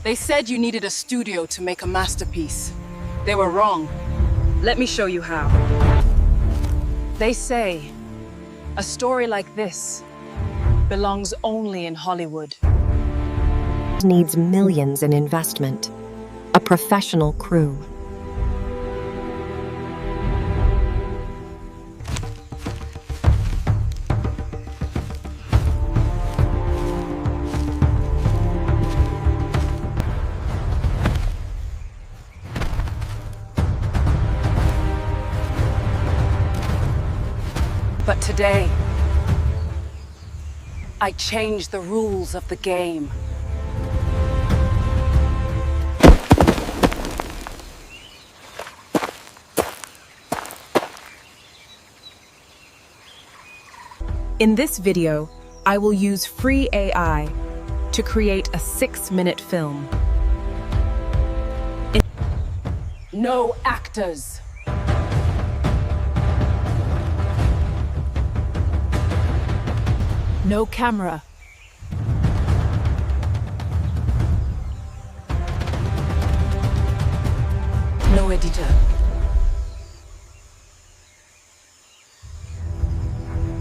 They said you needed a studio to make a masterpiece. They were wrong. Let me show you how. They say a story like this belongs only in Hollywood. Needs millions in investment, a professional crew. But today, I changed the rules of the game. In this video, I will use free AI to create a 6-minute film. No actors. No camera. No editor.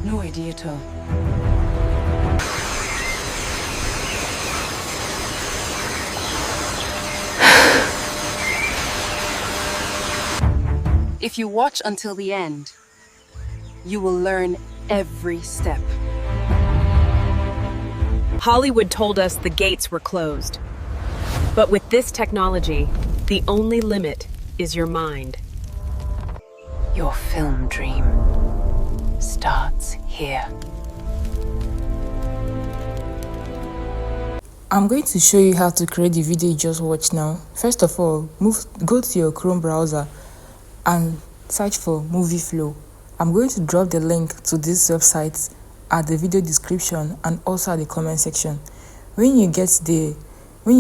No editor. If you watch until the end, you will learn every step. Hollywood told us the gates were closed. But with this technology, the only limit is your mind. Your film dream starts here. I'm going to show you how to create the video you just watched now. First of all, go to your Chrome browser and search for Movieflow. I'm going to drop the link to this website at the video description and also at the comment section. When you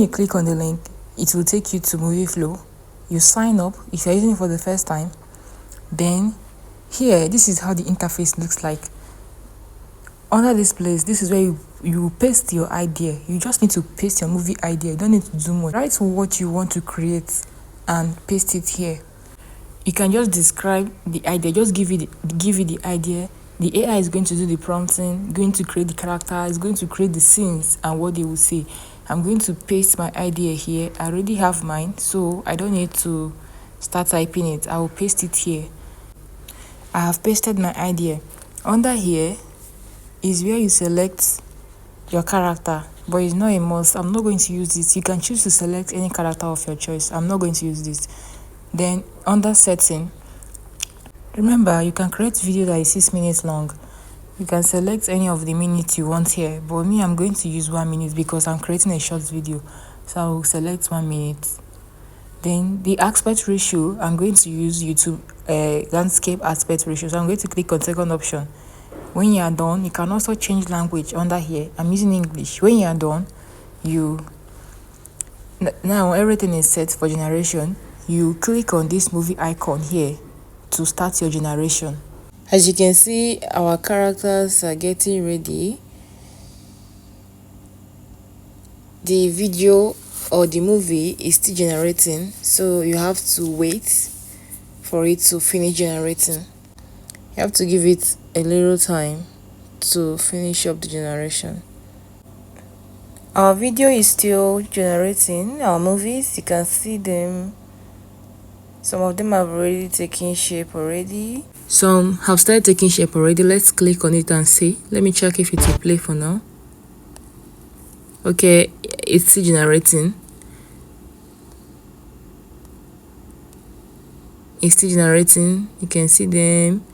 click on the link, it will take you to Movieflow. You sign up if you're using it for the first time. Then here, this is how the interface looks like. Under this place, this is where you paste your idea. You just need to paste your movie idea. You don't need to do much. Write what you want to create and paste it here. You can just describe the idea. Just give it the idea. The AI is going to do the prompting, going to create the character, is going to create the scenes and what they will say. I'm going to paste my idea here. I already have mine, so I don't need to start typing it. I will paste it here. I have pasted my idea. Under here is where you select your character, but it's not a must. I'm not going to use this. You can choose to select any character of your choice. I'm not going to use this. Then under setting, remember you can create video that is 6 minutes long. You can select any of the minutes you want here, but me, I'm going to use 1 minute because I'm creating a short video, so I will select 1 minute. Then the aspect ratio, I'm going to use YouTube landscape aspect ratio, so I'm going to click on second option. When you are done, you can also change language under here. I'm using English. When you are done, now everything is set for generation. You click on this movie icon here to start your generation. As you can see, our characters are getting ready. The video or the movie is still generating, so you have to wait for it to finish generating. You have to give it a little time to finish up the generation. Our video is still generating. Our movies, you can see them. Some of them have already taken shape already. Some have started taking shape already. Let's click on it and see. Let me check if it will play for now. Okay, it's still generating. It's still generating. You can see them.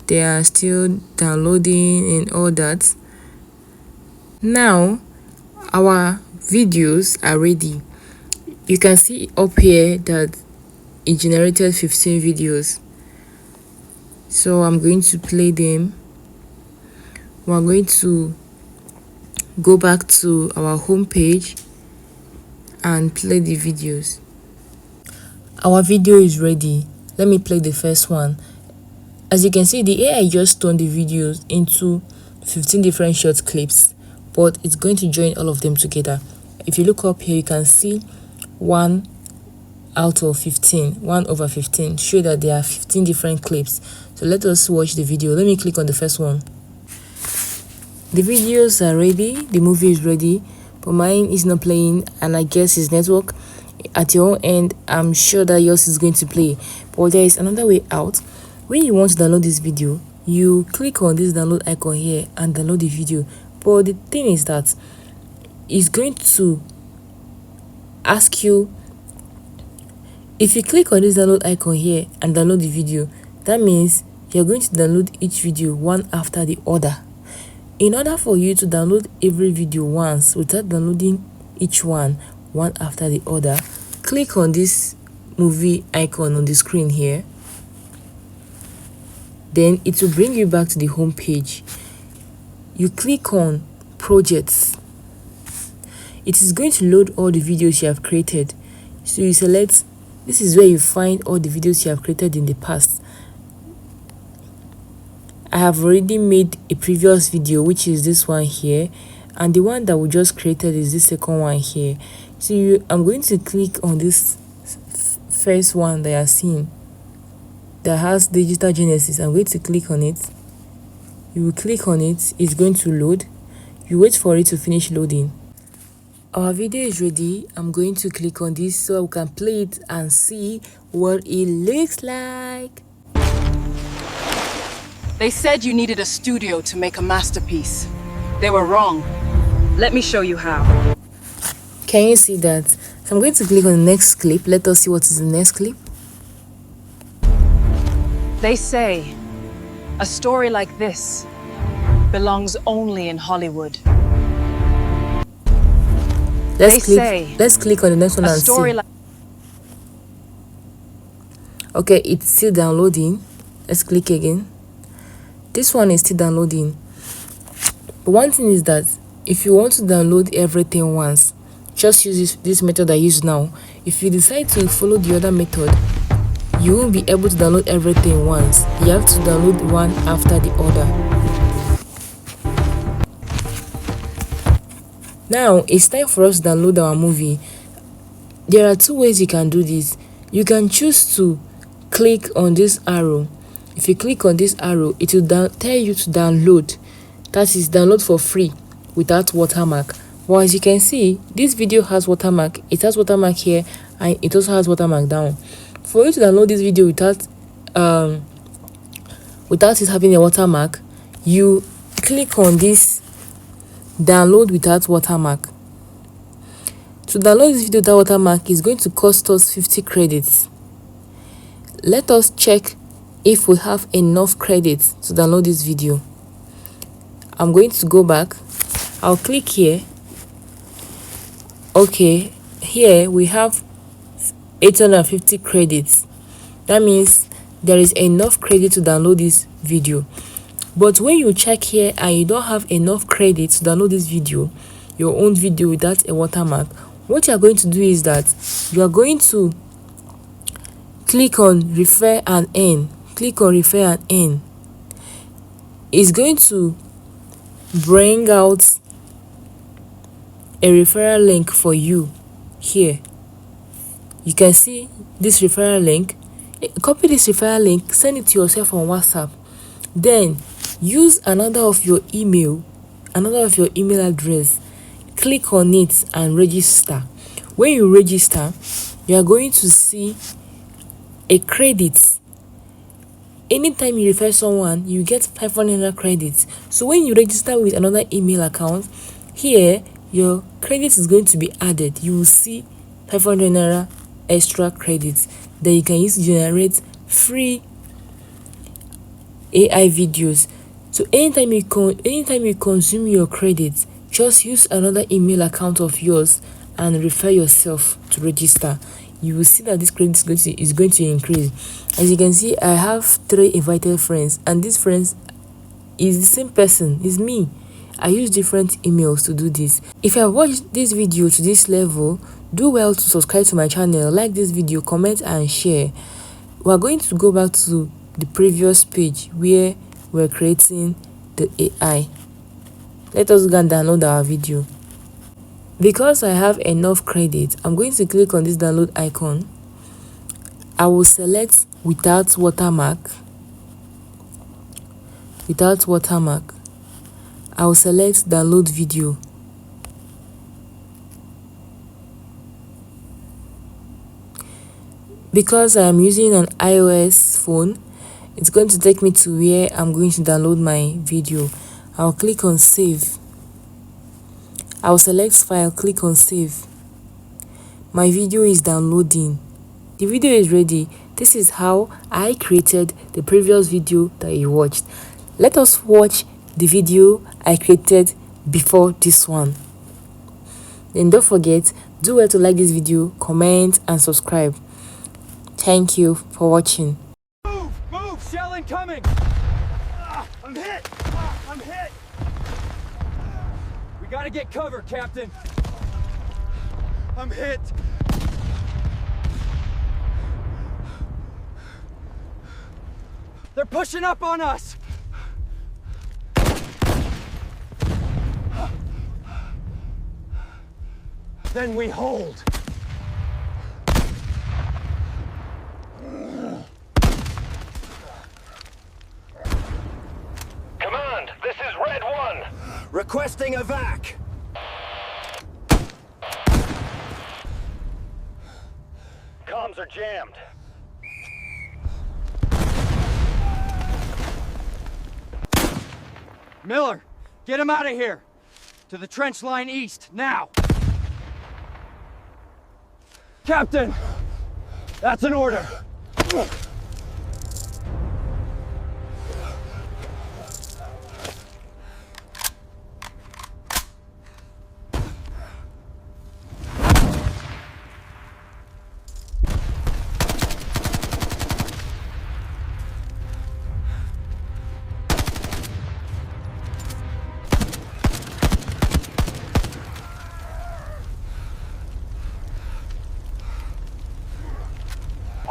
They are still downloading and all that. Now, our videos are ready. You can see up here that it generated 15 videos. So I'm going to play them. We're going to go back to our home page and play the videos. Our video is ready. Let me play the first one. As you can see, the AI just turned the videos into 15 different short clips, but it's going to join all of them together. If you look up here, you can see 1 out of 15, 1 over 15, show that there are 15 different clips. So let us watch the video. Let me click on the first one. The videos are ready, the movie is ready, but mine is not playing, and I guess it's network. At your own end, I'm sure that yours is going to play, but there is another way out. When you want to download this video, you click on this download icon here and download the video. But the thing is that it's going to ask you, if you click on this download icon here and download the video, that means you're going to download each video one after the other. In order for you to download every video once without downloading each one after the other, click on this movie icon on the screen here. Then it will bring you back to the home page. You click on projects. It is going to load all the videos you have created. So you select, this is where you find all the videos you have created in the past. I have already made a previous video, which is this one here, and the one that we just created is this second one here. So I'm going to click on this first one that you are seeing that has digital genesis. I'm going to click on it. You will click on it, it's going to load. You wait for it to finish loading. Our video is ready. I'm going to click on this so we can play it and see what it looks like. They said you needed a studio to make a masterpiece. They were wrong. Let me show you how. Can you see that? So I'm going to click on the next clip. Let us see what is the next clip. They say a story like this belongs only in Hollywood. Let's click on the next one and see. Okay, it's still downloading. Let's click again. This one is still downloading. But one thing is that if you want to download everything once, just use this method I use now. If you decide to follow the other method, you won't be able to download everything once. You have to download one after the other. Now it's time for us to download our movie. There are two ways you can do this. You can choose to click on this arrow. If you click on this arrow, it will tell you to download. That is, download for free without watermark. Well, as you can see, this video has watermark. It has watermark here and it also has watermark down. For you to download this video without it having a watermark, you click on this download without watermark. To download this video without watermark is going to cost us 50 credits. Let us check if we have enough credits to download this video. I'm going to go back. I'll click here. Okay, here we have 850 credits. That means there is enough credit to download this video. But when you check here and you don't have enough credits to download this video, your own video without a watermark, what you are going to do is that you are going to click on refer and earn. Click on refer and earn. It's going to bring out a referral link for you here. You can see this referral link. Copy this referral link, send it to yourself on WhatsApp. Then use another of your email address. Click on it and register. When you register, you are going to see a credit. Anytime you refer someone, you get 500 credits. So when you register with another email account, here your credit is going to be added. You will see 500 naira extra credits that you can use to generate free AI videos. So anytime you consume your credits, just use another email account of yours and refer yourself to register. You will see that this credit is going to increase. As you can see, I have 3 invited friends, and these friends is the same person, is me. I use different emails to do this. If you have watched this video to this level, do well to subscribe to my channel, like this video, comment and share. We are going to go back to the previous page where we're creating the AI. Let us go and download our video. Because I have enough credit, I'm going to click on this download icon. I will select without watermark. I will select download video. Because I am using an iOS phone, it's going to take me to where I'm going to download my video. I'll click on save. I'll select file, click on save. My video is downloading. The video is ready. This is how I created the previous video that you watched. Let us watch the video I created before this one. Then don't forget, do well to like this video, comment and subscribe. Thank you for watching. Move! Shell incoming! I'm hit! I'm hit! We gotta get cover, Captain. I'm hit! They're pushing up on us! Then we hold. Command, this is Red 1. Requesting evac. Comms are jammed. Miller, get him out of here. To the trench line east, now. Captain, that's an order.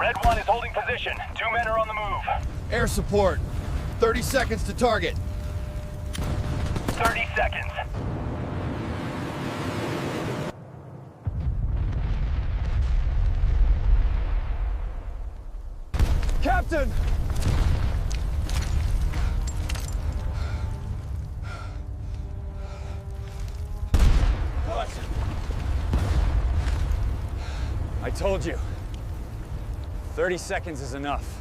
Red 1 is holding position. 2 men are on the move. Air support. 30 seconds to target. 30 seconds. Captain! What? I told you. 30 seconds is enough.